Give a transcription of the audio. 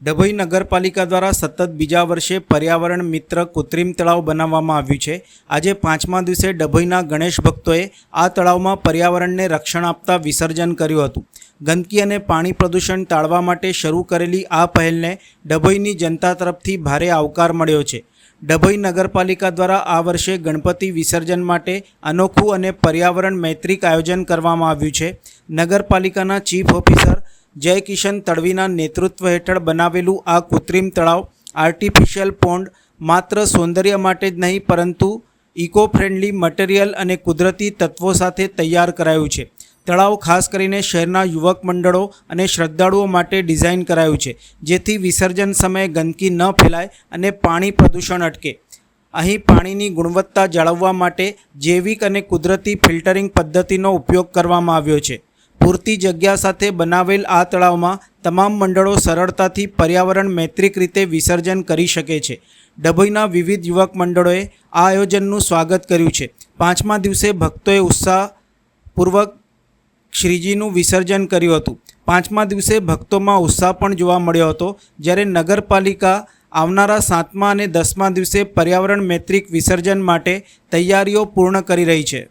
ડભોઈ નગરપાલિકા દ્વારા સતત બીજા વર્ષે પર્યાવરણ મિત્ર કૃત્રિમ તળાવ બનાવવામાં આવ્યું છે। આજે 5મા દિવસે ડભોઈના ગણેશ ભક્તોએ આ તળાવમાં પર્યાવરણને રક્ષણ આપતા વિસર્જન કર્યું હતું। ગંદકી અને પાણી પ્રદૂષણ ટાળવા માટે શરૂ કરેલી આ પહેલને ડભોઈની જનતા તરફથી ભારે આવકાર મળ્યો છે। ડભોઈ નગરપાલિકા દ્વારા આ વર્ષે ગણપતિ વિસર્જન માટે અનોખું અને પર્યાવરણ મૈત્રિક આયોજન કરવામાં આવ્યું છે। નગરપાલિકાના ચીફ ઓફિસર જય કિશન તડવીના નેતૃત્વ હેઠળ બનાવેલું આ કૃત્રિમ તળાવ આર્ટિફિશિયલ પોન્ડ માત્ર સૌંદર્ય માટે જ નહીં પરંતુ ઇકો ફ્રેન્ડલી મટીરિયલ અને કુદરતી તત્વો સાથે તૈયાર કરાયું છે। તળાવ ખાસ કરીને શહેરના યુવક મંડળો અને શ્રદ્ધાળુઓ માટે ડિઝાઇન કરાયું છે, જેથી વિસર્જન સમયે ગંદકી ન ફેલાય અને પાણી પ્રદૂષણ અટકે। અહીં પાણીની ગુણવત્તા જાળવવા માટે જૈવિક અને કુદરતી ફિલ્ટરિંગ પદ્ધતિનો ઉપયોગ કરવામાં આવ્યો છે। પૂરતી જગ્યા સાથે બનાવેલ આ તળાવમાં તમામ મંડળો સરળતાથી પર્યાવરણ મૈત્રિક રીતે વિસર્જન કરી શકે છે। ડભોઈના વિવિધ યુવક મંડળોએ આ આયોજનનું સ્વાગત કર્યું છે। 5મા દિવસે ભક્તોએ ઉત્સાહપૂર્વક શ્રીજીનું વિસર્જન કર્યું હતું। 5મા દિવસે ભક્તોમાં ઉત્સાહ પણ જોવા મળ્યો હતો, જ્યારે નગરપાલિકા આવનારા 7મા અને 10મા દિવસે પર્યાવરણ મૈત્રિક વિસર્જન માટે તૈયારીઓ પૂર્ણ કરી રહી છે।